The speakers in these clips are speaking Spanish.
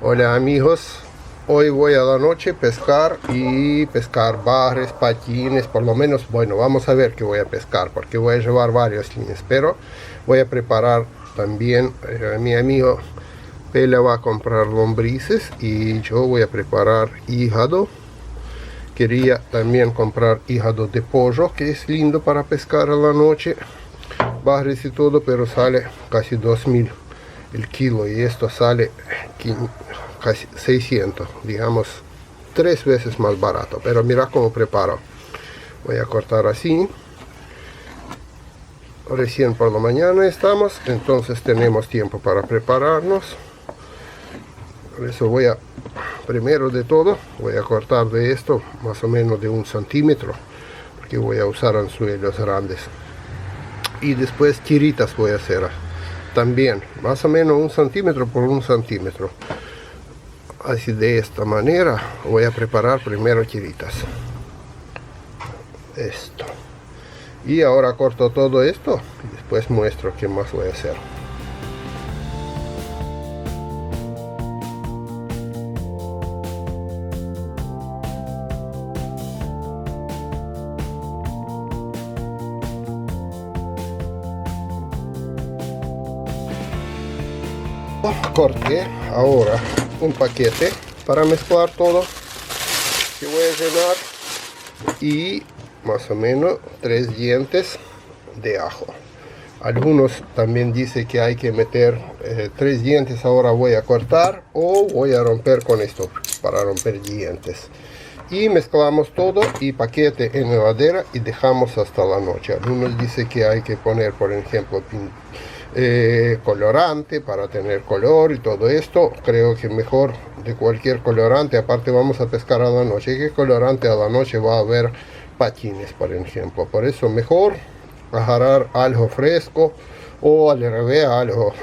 Hola amigos, hoy voy a la noche pescar y pescar barres, patines, por lo menos, bueno, vamos a ver qué voy a pescar porque voy a llevar varias líneas, pero voy a preparar también, mi amigo Pela va a comprar lombrices y yo voy a preparar hígado. Quería también comprar hígado de pollo, que es lindo para pescar a la noche, barres y todo, pero sale casi 2000 el kilo y esto sale casi 600, digamos 3 veces más barato. Pero mira cómo preparo. Voy a cortar así. Recién por la mañana estamos, entonces tenemos tiempo para prepararnos. Por eso voy a, primero de todo, voy a cortar de esto más o menos de 1 centímetro, porque voy a usar anzuelos grandes. Y después tiritas voy a hacer también, más o menos 1 centímetro por 1 centímetro. Así de esta manera voy a preparar primero tiritas. Esto. Y ahora corto todo esto y después muestro qué más voy a hacer. Corté ahora un paquete para mezclar todo que voy a llenar y más o menos 3 dientes de ajo. Algunos también dicen que hay que meter 3 dientes. Ahora voy a cortar o voy a romper con esto para romper dientes y mezclamos todo y paquete en heladera y dejamos hasta la noche. Algunos dicen que hay que poner, por ejemplo, colorante para tener color y todo esto. Creo que mejor de cualquier colorante. Aparte vamos a pescar a la noche, ¿qué colorante a la noche va a haber? Patines, por ejemplo. Por eso mejor agarrar algo fresco o al revés algo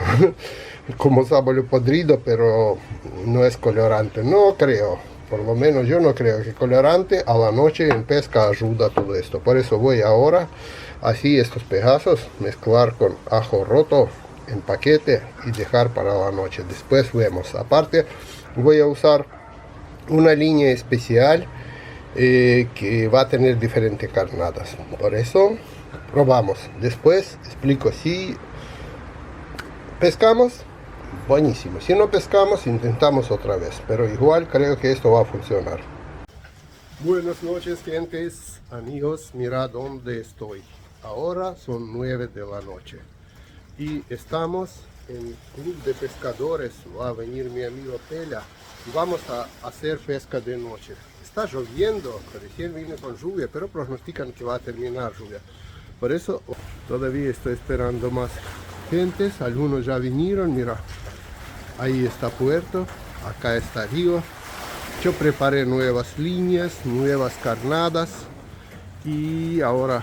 como sabor podrido, pero no es colorante. No creo, por lo menos yo no creo que colorante a la noche en pesca ayuda a todo esto. Por eso voy ahora así estos pedazos mezclar con ajo roto en paquete y dejar para la noche. Después vemos. Aparte voy a usar una línea especial que va a tener diferentes carnadas. Por eso probamos. Después explico si pescamos. Buenísimo. Si no pescamos, intentamos otra vez. Pero igual creo que esto va a funcionar. Buenas noches, gentes, amigos. Mira dónde estoy. Ahora son 9 de la noche y estamos en Club de Pescadores. Va a venir mi amigo Pela y vamos a hacer pesca de noche. Está lloviendo, recién vine con lluvia, pero pronostican que va a terminar lluvia. Por eso todavía estoy esperando más gentes. Algunos ya vinieron, mira, ahí está Puerto, acá está Río. Yo preparé nuevas líneas, nuevas carnadas y ahora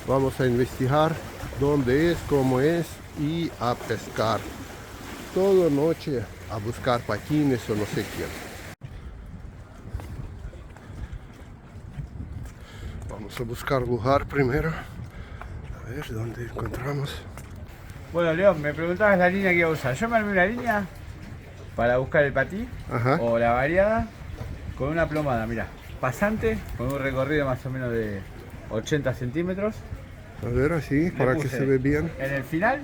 vamos a investigar dónde es, cómo es y a pescar. Toda noche a buscar patines o no sé quién. Vamos a buscar lugar primero. A ver dónde encontramos. Bueno, León, me preguntabas la línea que iba a usar. Yo me armé una línea para buscar el patí. Ajá. O la variada con una plomada, mira, pasante, con un recorrido más o menos de 80 centímetros. A ver así, para que se ve bien. En el final,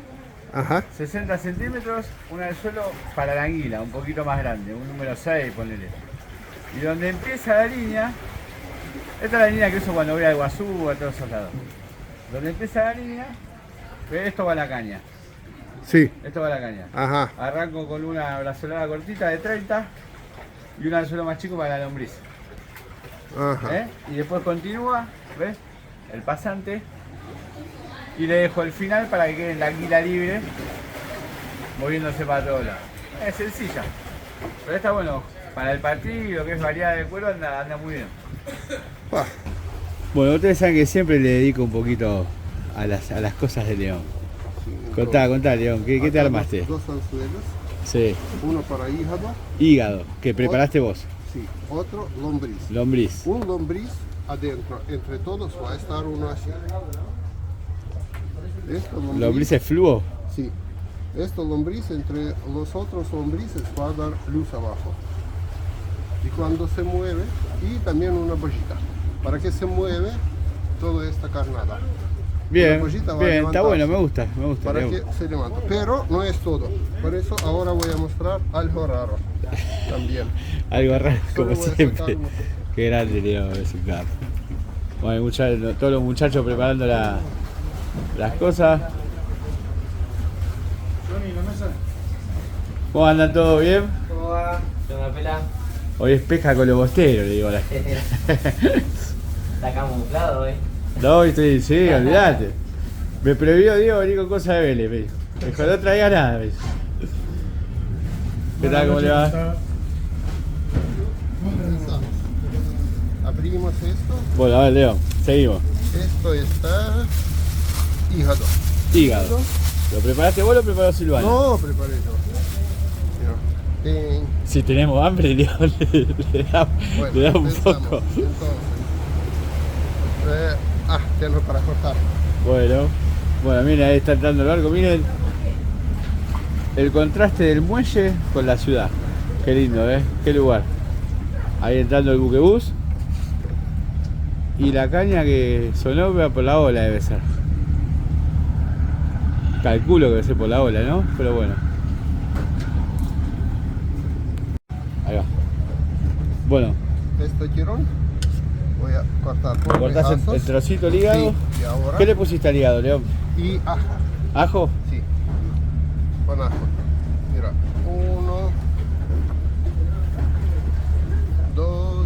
Ajá. 60 centímetros, un anzuelo para la anguila, un poquito más grande, un número 6, ponele. Y donde empieza la línea, esta es la línea que uso cuando voy al Guazú, a todos esos lados. Donde empieza la línea, esto va a la caña. Sí. Esto va a la caña. Ajá. Arranco con una brazolada cortita de 30 y un anzuelo más chico para la lombriz. Ajá. Y después continúa, ¿ves? El pasante. Y le dejo el final para que quede la anguila libre, moviéndose para todos lados. Es sencilla, pero está bueno. Para el partido, que es variada de cuero, anda muy bien. Ah. Bueno, ustedes saben que siempre le dedico un poquito a las cosas de León. Contá, León, ¿qué te armaste? Dos anzuelos. Sí. Uno para hígado. Hígado, que preparaste vos. Sí. Otro lombriz. Lombriz. Un lombriz adentro. Entre todos va a estar uno así. ¿Lombriz es fluo? Sí. Esta lombriz entre los otros lombrices va a dar luz abajo. Y cuando se mueve, y también una bollita, para que se mueve toda esta carnada. Bien, Una bollita va a bien, está levantarse bueno, me gusta. para Leo. que se levante. Pero no es todo. Por eso ahora voy a mostrar algo raro también. Algo raro, Solo como voy a siempre. sacar uno. Qué grande, Leo, es un capo. Bueno, todos los muchachos preparando las cosas. ¿Cómo andan? ¿Todo bien? ¿Cómo va? ¿Qué onda, pela? Hoy es pesca con los bosteros, le digo a la gente. Está camuflado hoy. No, hoy estoy, sí, olvídate. Me prohibió Diego venir con cosas de Vélez, me dijo. Me dijo, no traiga nada, me dijo. ¿Qué tal, cómo le va? Comenzamos. Abrimos esto. Bueno, a ver, Leo, seguimos. Esto está hígado. Hígado. ¿Lo preparaste vos o lo preparó Silvana? No, preparé yo. Mira. Si tenemos hambre, Leo, le da un empezamos. poco. Entonces, tengo para cortar. Bueno, miren, ahí está entrando el barco. Miren el contraste del muelle con la ciudad. Qué lindo, ¿eh? Qué lugar. Ahí entrando el buquebús. Y la caña que sonó por la ola debe ser. Calculo que debe ser por la ola, ¿no? Pero bueno. Ahí va. Bueno, Este jirón voy a cortar por cortás el pedazos. trocito el hígado. Sí, y ahora. ¿Qué le pusiste al hígado, León? Y ajo. ¿Ajo? Sí. Con ajo. Mira. 1, 2.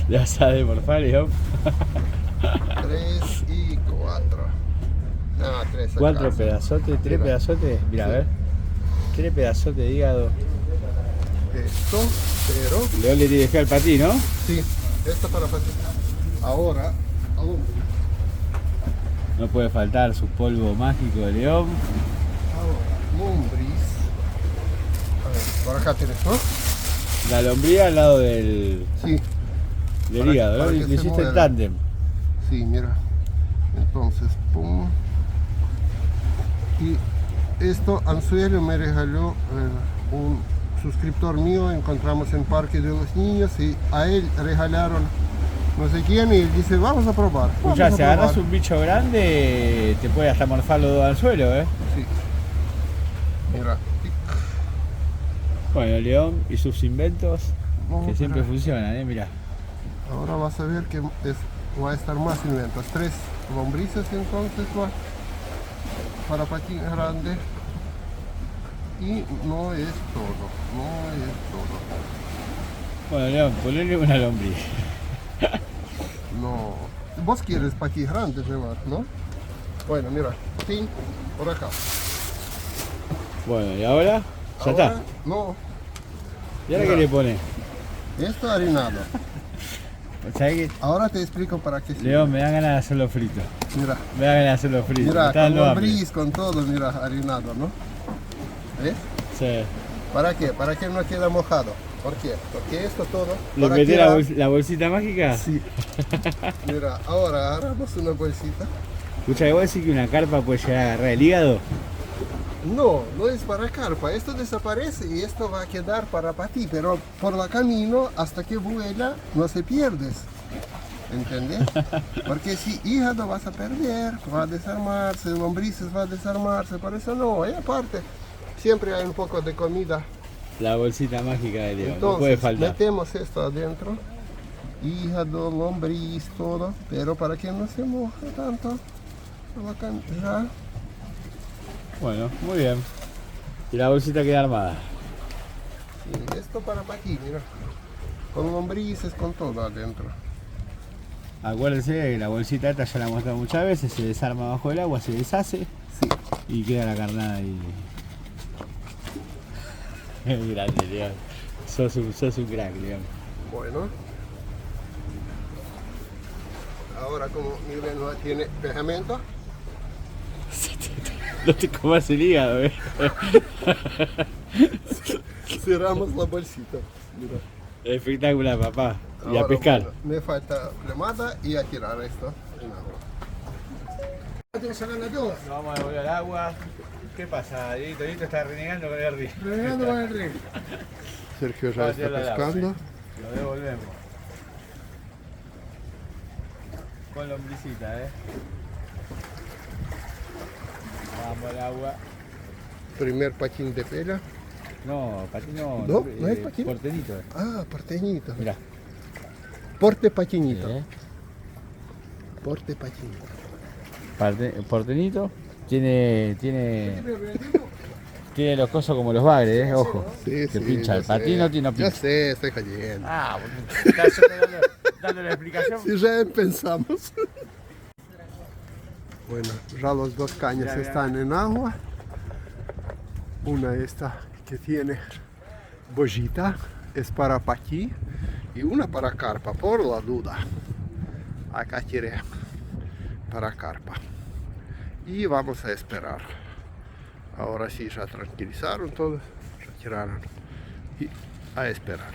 Ya sabe morfar, León. 3 y 4. No, 3. 4 pedazotes, 3 Mira. pedazotes. Mira, Sí. a ver. 3 pedazotes de hígado. Esto, pero. León le tiene que dejar el patí, ¿no? Sí, esto para patinar. Ahora, aún. No puede faltar su polvo mágico de León. Ahora, lombriz. A ver, por acá tienes, ¿no? La lombría al lado del Sí, hígado, ¿no? para que Le se hiciste el mueva. tándem. sí, mira. Entonces, pum. Y esto anzuelo me regaló un suscriptor mío, encontramos en Parque de los Niños y a él regalaron no sé quién y él dice, vamos a probar. Escuchá, vamos si a agarras probar". un bicho grande, te puede hasta morfar los dos al suelo, ¿eh? Sí. Mira. Bueno, León y sus inventos No, que siempre pero funcionan, ¿eh? Mirá. ahora vas a ver que va a estar más inventos. 3 lombrices entonces va para patín grande. Y no es todo, no es todo. Bueno, León, ponele una lombriz. No. Vos quieres patín grande llevar, ¿no? Bueno, mira, tin, por acá. Bueno, ¿y ahora? Ya Ahora, está. no, ¿Y ahora mira. qué le pones? esto harinado. ¿Sabés qué? Ahora te explico para qué sirve. León, me dan ganas de hacerlo frito. Mira, Me dan ganas de hacerlo frito. Me mira, está con dando hambre. lombriz, con todo, mira, harinado, ¿no? ¿Ves? Sí. ¿Para qué? Para que no quede mojado. ¿Por qué? Porque esto todo. ¿Le para metí que la bolsita mágica? Sí. Mira, ahora agarramos una bolsita. Escucha, ¿vos decís que una carpa puede llegar a agarrar el hígado? No, no es para carpa. Esto desaparece y esto va a quedar para ti. Pero por el camino, hasta que vuela, no se pierdes. ¿Entendés? Porque si hígado vas a perder, va a desarmarse, lombrices va a desarmarse. Por eso no, aparte, siempre hay un poco de comida. La bolsita mágica de León, no Entonces, puede faltar. metemos esto adentro. Hígado, lombriz, todo. Pero para que no se moje tanto. Ya. Bueno, muy bien. Y la bolsita queda armada. Sí, esto para aquí, mira. Con lombrices, con todo adentro. Acuérdense que la bolsita esta ya la hemos mostrado muchas veces, se desarma bajo el agua, se deshace Sí. y queda la carnada ahí. Grande, León. Sos un crack, León. Bueno. Ahora como miren no tiene pegamento. No te comas el hígado, Cerramos la bolsita. Mira. Espectacular, papá. Y a Ahora, pescar. bueno, me falta clemada y a tirar esto en agua. Tengo sacando todas. Lo vamos a devolver al agua. ¿Qué pasa? Dieguito está renegando con el río. Renegando con el río. Sergio ya está pescando. Lo devolvemos. Con lombricita, Vamos al agua. Primer patín de pela. No, patín no. ¿No? ¿No es patín? Porteñito. Ah, porteñito. Mirá. Porte patinito. Sí, Porte patinito. Porteñito. Tiene los cosos como los bagres, ojo. Sí, Se sí, pincha el ya patín, sé. no tiene Ya sé, estoy cayendo. Ah, ¿estás dando la explicación? Sí, ya empezamos. Bueno, ya los dos cañas Ya. están en agua. Una esta que tiene bollita es para paquí y una para carpa, por la duda. Acá quiere para carpa. Y vamos a esperar. Ahora sí ya tranquilizaron todos, retiraron y a esperar.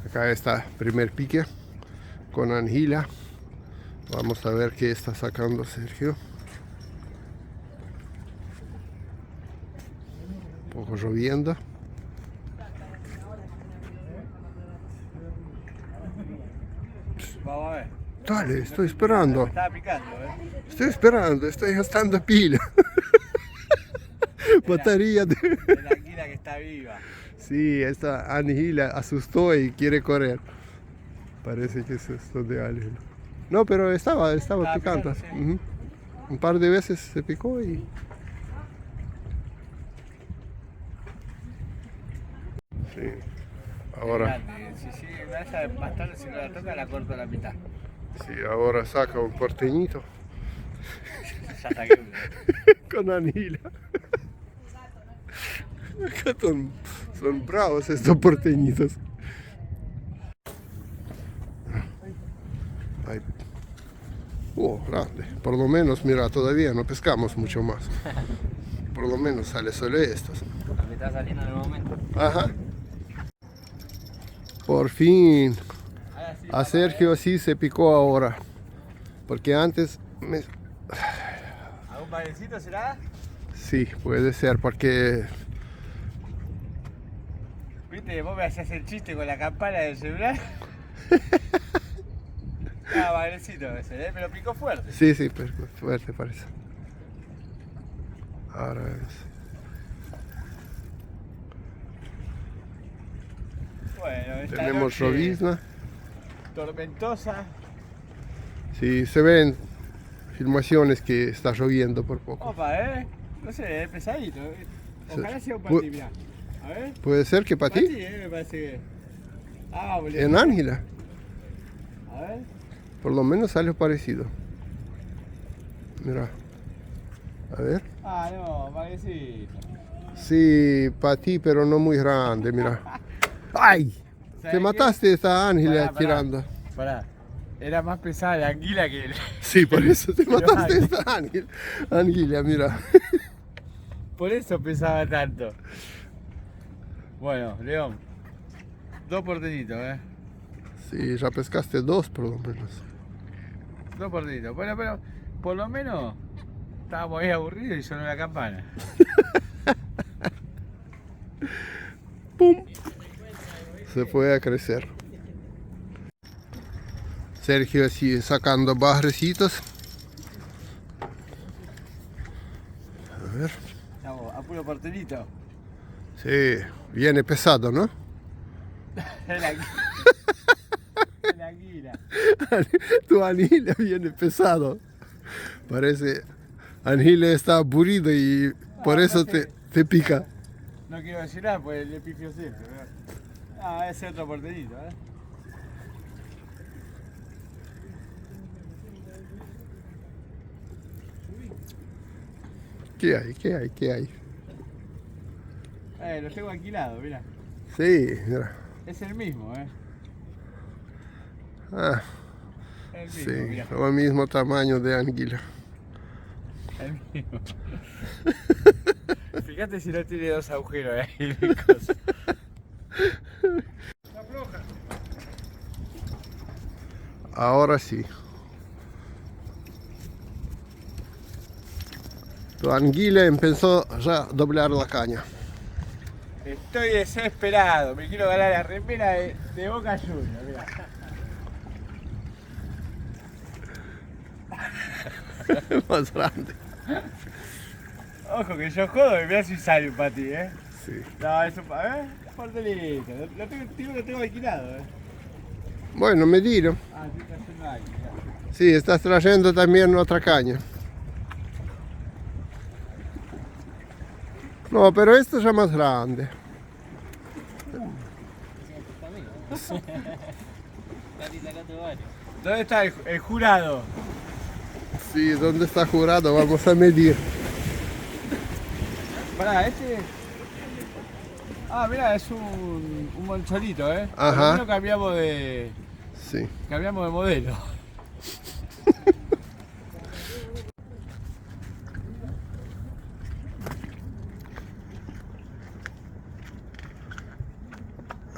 Acá está primer pique con anguila. Vamos a ver qué está sacando Sergio. Un poco lloviendo. Vamos a ver. Dale, estoy esperando. Estaba picando, Estoy esperando, estoy gastando pila. Batería de... De la anguila que está viva. Sí, esta anguila asustó y quiere correr. Parece que es esto de algo. No, pero estaba picando. picando, sí. Ujú. Un par de veces se picó y... Sí. Ahora, Si vaya más tarde, si no la toca, la corto a la mitad. sí, ahora saca un porteñito Ya saqué uno. con anguila. Acá son bravos estos porteñitos. Ay. Grande. Por lo menos, mira, todavía no pescamos mucho más. Por lo menos sale solo estos. Me está saliendo en el momento. Ajá. Por fin. Ahora sí, A Sergio sí se picó ahora. Porque antes ¿algún bailecito será? sí, puede ser porque ¿Viste? Vos me hacías el chiste con la campana del celular. Ah, bailecito ese, pero picó fuerte. sí, pero fuerte parece. Ahora es. Bueno, esta Tenemos noche llovizna. tormentosa. Sí, se ven filmaciones que está lloviendo por poco. Opa, no sé, es pesadito. Ojalá sea un Pu- patí, mirá. A ver. Puede ser que para ti, Patí, me parece que. Ah, boludo. en Ángela, A ver. por lo menos sale parecido. Mira, a ver. Ah, no, bailecito. Sí, para ti, pero no muy grande, mira. ¡Ay! ¿Sabes Te qué? mataste esta Ángela Pará. tirando. Pará. Era más pesada la anguila que el. Sí, por eso te Pero mataste ay. esta Ángela, mira. Por eso pesaba tanto. Bueno, León. 2 porteñitos, Sí, ya pescaste 2 por lo menos. 2 porteñitos. Bueno, pero por lo menos estábamos ahí aburridos y sonó la campana. ¡Pum! Se fue a crecer. Sergio sigue sacando bajrecitos. A ver. Estamos a puro porteñito. Sí, viene pesado, ¿no? El anguila. El anguila. Tu anguila viene pesado. Parece anguila está aburrido y por No, eso no sé. te pica. No quiero decir nada, pues le pifio siempre. Ah, ese otro porteñito, ¿Qué hay? ¿Qué hay? ¿Qué hay? Los tengo alquilados, mira. Sí, mira. Es el mismo, Ah, El mismo, sí, mira. el mismo tamaño de anguila. El mismo. Fíjate si no tiene 2 agujeros ahí. Ahora sí. Tu anguila empezó ya a doblar la caña. Estoy desesperado, me quiero ganar la remera de Boca Juniors, mirá. Más grande. Ojo que yo jodo y mirá si sale para ti, Sí. No, eso portelito, lo tengo alquilado, Bueno, me dieron. Ah, estoy haciendo algo, mirá. Sí, estás trayendo también otra caña. No, pero esta es ya más grande. ¿Dónde está el jurado? Sí, ¿dónde está jurado? Vamos a medir. Pará, este... Ah, mirá, es un moncholito, Ajá. Por lo menos cambiamos de Sí. modelo.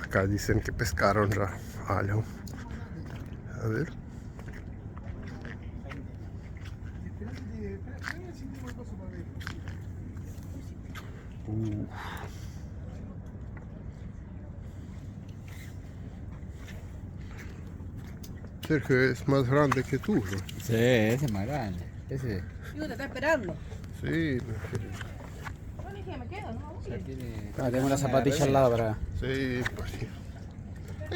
Acá dicen que pescaron ya algo. A ver. Sergio es más grande que tú, ¿no? Sí, ese es más grande. Ese Digo, te está esperando. Sí, Yo le dije, me quedo, ¿no? ya tiene... tengo la zapatilla al lado para. sí, pues sí.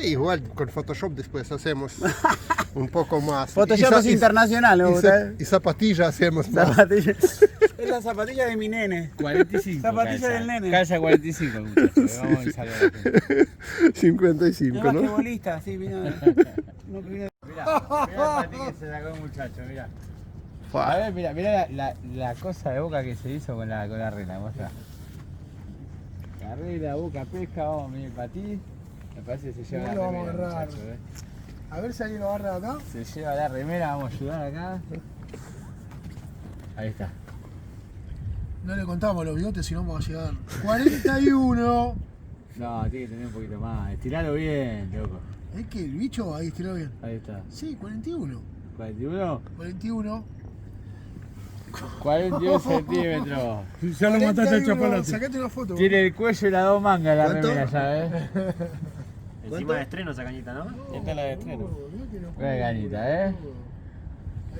Igual con Photoshop después hacemos un poco más. Photoshop es internacional, me gusta. Y zapatilla hacemos más. Zapatilla. Es la zapatilla de mi nene. 45. Zapatilla calza. del nene. Calza 45, muchachos. Vamos a salir a la gente. 55, Es ¿no? basquetbolista, sí, vino. No, vino. Mirá el patín que se sacó el muchacho, mirá. A ver, mirá la cosa de Boca que se hizo con la regla, muestra. La regla, Boca, pesca, vamos a mirar el patín. Me parece que se lleva No la lo vamos a remera, agarrar. muchacho, A ver si alguien lo agarra acá. Se lleva la remera, vamos a ayudar acá. Ahí está. No le contamos los bigotes, si no vamos a llegar. 41. No, tiene que tener un poquito más. Estiralo bien, loco. Es que el bicho ahí estiró bien. Ahí está. Sí, 41. 41. 41. 41 centímetros. Ya lo mataste al chapalato. Sacate una foto. Tiene el cuello y las dos mangas la ¿Cuánto? remera ya, Encima de estreno esa cañita, ¿no? Esta es la de estreno. Buena ganita, Ahí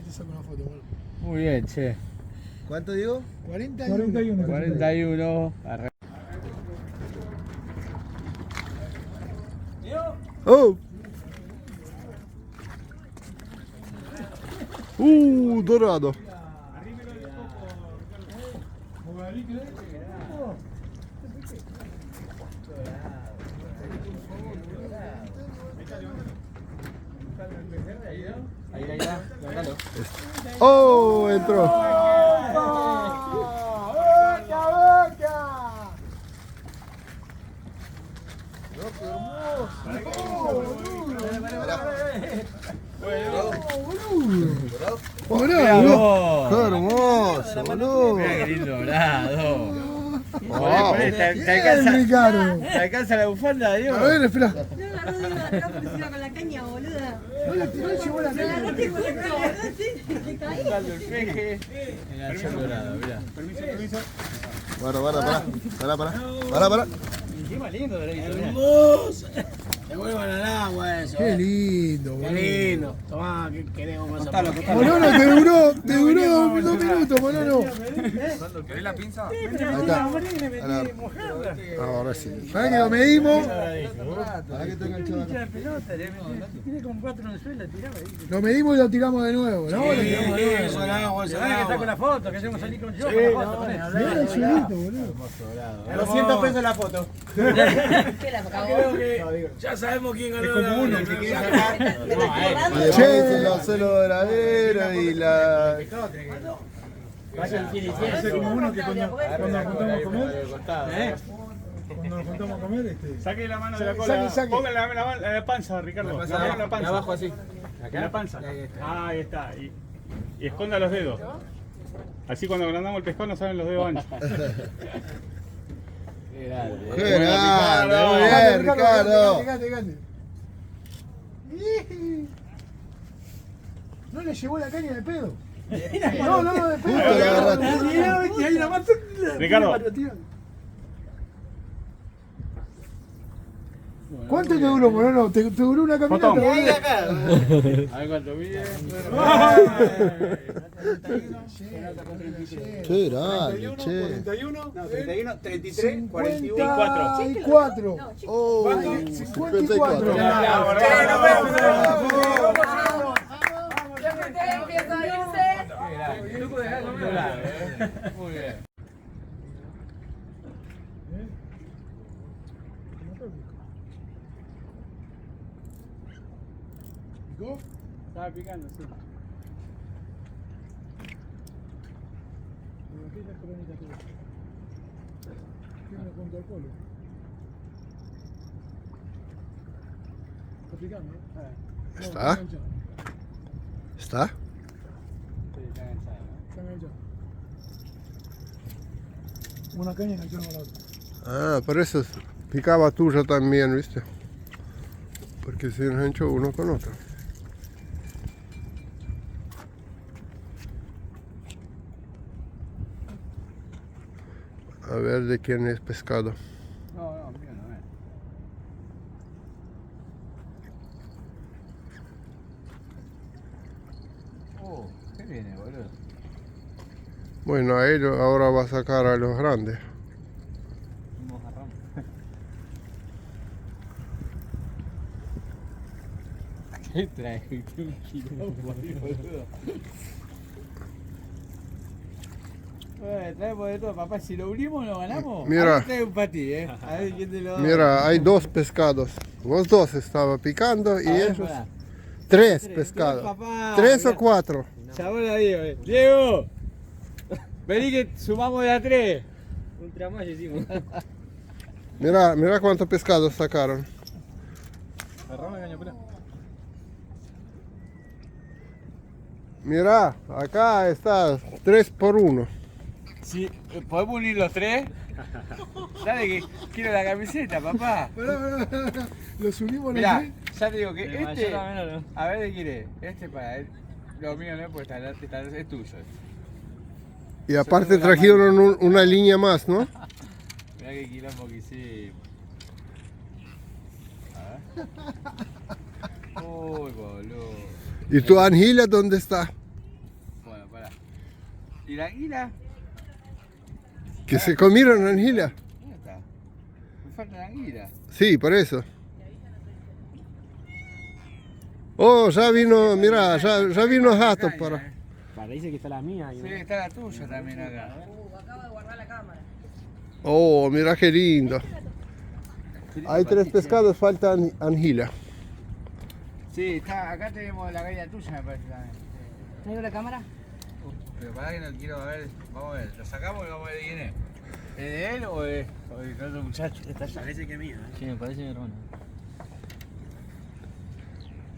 te saco una foto, boludo. Muy bien, che. ¿Cuánto digo? 41. 41. ¡Oh! Dorado. Ahí, levantalo. ¡Oh! Entró. Mirá vos. ¡Qué hermoso, boludo! Mirá qué lindo dorado. Wow. ¿Te alcanza la bufanda, Diego? A ver, espera. No agarró de la atrás porque se iba con la caña, boluda. No la tiró y llevó la Me caña. agarraste justo, boludo, sí, te caí. Buscando el peje. Enganchó el dorado, mirá. Para. Encima lindo, hermoso. Devuelvan al agua eso. Qué lindo, Qué boludo. lindo. Tomá, que queremos más. Costalo. Monono, te duró 2 minutos, Monono. ¿Querés la pinza? Ahí está. Ahora sí. ¿Sabés que lo medimos? Para que te enganchado acá. Tiene como 4 en el suelo, tiraba ahí. Lo medimos y lo tiramos de nuevo, ¿no? Lo tiramos de nuevo. Eso al agua, eso al agua. Que la foto, que hacemos salir con yo con la foto. Mirá el chulito, boludo. 200 pesos la foto. ¿Qué la acabó? Creo que ya sabemos quién ganó. Es como uno. Me está acordando. Che, los celos de la vera y la... Hace como uno que cuando nos juntamos a comer. Cuando nos juntamos a comer, Saque la mano de la cola. Saque. Ponga la panza, Ricardo. La mano en la panza. Abajo así. En la panza. Ahí está. Y esconda los dedos. Así cuando agrandamos el pescado no salen los dedos anchos. Qué grande. ¡Qué grande! Muy bien, Ricardo. Fíjate. No le llevó la caña de pedo. No, de pedo. Puta, la agarraste. Y ahí la mató. Ricardo. ¿Cuánto te duró, Moreno? ¿Te duró una caminata? Botón. boludo? A ver cuánto mide. Che, dale, che. 41, No, 31, 33, 41. 54. Oh, 54. Muy bien. Estaba picando, sí. Está picando, ¿no? ¿Está? ¿Está? Sí, está enganchado, ¿no? Está enganchado. Una caña enganchada con la otra. Ah, por eso picaba tuya también, ¿viste? Porque se enganchó uno con otro. A ver de quién es pescado. No, mío no es. ¿Qué viene, boludo? Bueno, a él ahora va a sacar a los grandes. Un mojarrón. ¿Qué trae? Un quilombo ahí, boludo. Traemos de todo, papá. Si lo unimos, lo ganamos. Mira. Ahora trae un patí, A ver quién te lo da. Mira, hay dos pescados. Vos dos estaba picando y A ver, ellos pará. tres pescados. papá. ¿Tres o Mirá. cuatro? Llamó a Diego. Diego, vení que sumamos de a 3. Un tramayo hicimos. Mira cuántos pescados sacaron. Agarramos la caña, espera. Mira, acá está 3 por 1. Si podemos unir los 3. Dale que quiero la camiseta, papá. Los unimos los Mirá, tres. ya te digo que Pero este. yo también no. A ver de quién es. Este para él. Lo mío no es porque es tuyo. Y aparte trajeron una línea más, ¿no? Mirá qué quilombo que hicimos. A ver. Uy, boludo. ¿Y tu anguila dónde está? Bueno, pará. ¿Y la anguila? Que se comieron anguila. ¿Dónde está? Me falta la anguila. Sí, por eso. Oh, ya vino, mira, ya vino Jato para... Parece que está la mía. Sí, está la tuya también acá. Acabo de guardar la cámara. Oh, mira qué lindo. Hay 3 pescados, falta anguila. Sí, está, acá tenemos la caña tuya, me parece también. ¿Traigo la cámara? Pero para que no quiero ver, vamos a ver, lo sacamos y vamos a ver de quién es. ¿Es de él o de otro muchacho? Está allá. Parece que es mía. Sí, me parece mi hermano.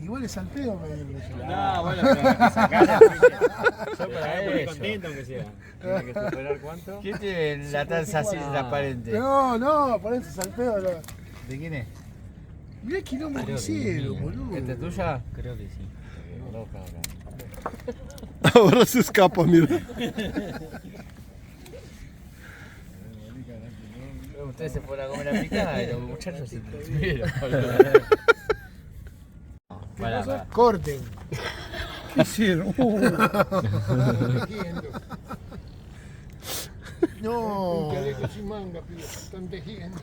Igual es al pedo medirlo yo. No, bueno, pero sacarle. Yo para él contento aunque sea. Tiene que superar cuánto. ¿Quién tiene la taza así transparente? No, por eso es al pedo. ¿De quién es? Mirá el quilombo que hicieron, boludo. ¿Esta es tuya? Creo que sí. Roja acá. Ahora se escapa, mira. Ustedes se fueron a comer a picada y los muchachos se entretuvieron. Pará. Corten. ¿Qué hicieron? No. Un chaleco sin manga, pibe. Están tejiendo.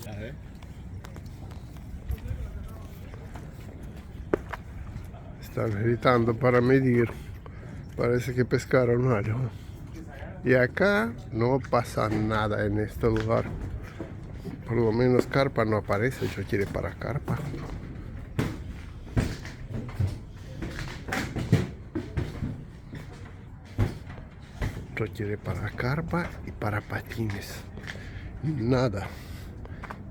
A ver. Están gritando para medir. Parece que pescaron algo. Y acá no pasa nada en este lugar. Por lo menos carpa no aparece. Yo quiero para carpa. Yo quiero para carpa y para patines. Nada.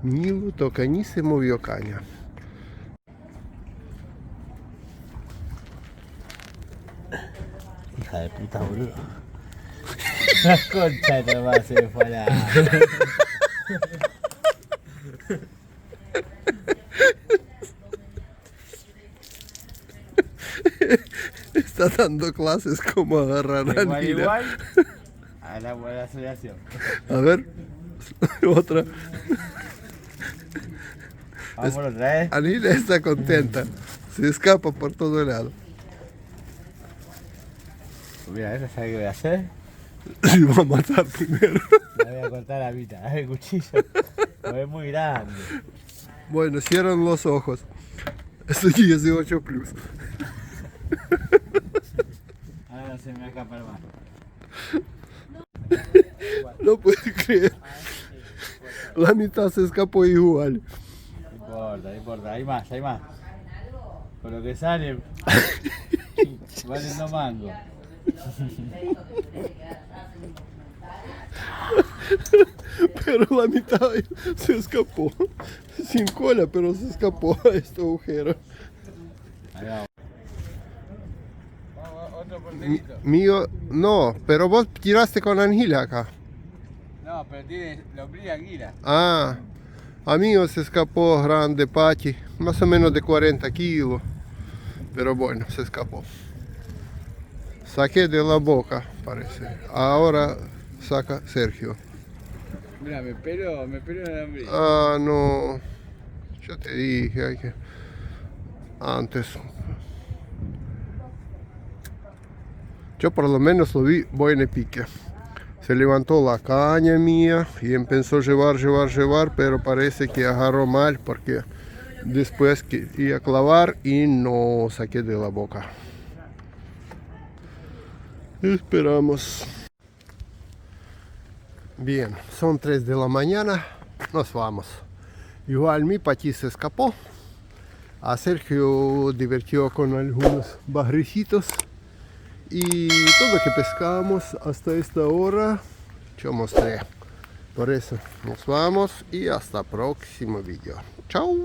Ni lo toca, ni se movió caña. Hija de puta, boludo. La concha nomás se fue a la... está dando clases como agarrar anguila. Igual a la asociación. A ver, otra. Vamos otra vez. Anila está contenta, se escapa por todo lado. Mira, ¿esa sabe qué voy a hacer? Se va a matar primero. La voy a cortar la mitad, el cuchillo. Lo es muy grande. Bueno, cierran los ojos. Esto aquí es de 8 plus. Ahora no se me va a escapar más. No puedo creer. La mitad se escapó igual. No importa, hay más. Con lo que sale, valen no mango. Pero la mitad se escapó. Sin cola, pero se escapó a este agujero. Ahí vamos. Otro porterito. Mío, no, pero vos tiraste con anguila acá. No, pero tiene lombriz anguila. Ah, a mí se escapó grande Pachi, más o menos de 40 kilos. Pero bueno, se escapó. Saqué de la boca, parece. Ahora saca Sergio. Mira, me pelo en la lombriz. Ah, no. Yo te dije, hay que... Antes. Yo por lo menos lo vi buen pique. Se levantó la caña mía y empezó a llevar, pero parece que agarró mal porque después quería clavar y no saqué de la boca. Esperamos. Bien, son 3 de la mañana, nos vamos. Igual mi Pachi se escapó. A Sergio divirtió con algunos bajricitos. Y todo lo que pescamos hasta esta hora, yo mostré. Por eso nos vamos y hasta el próximo video. Chao.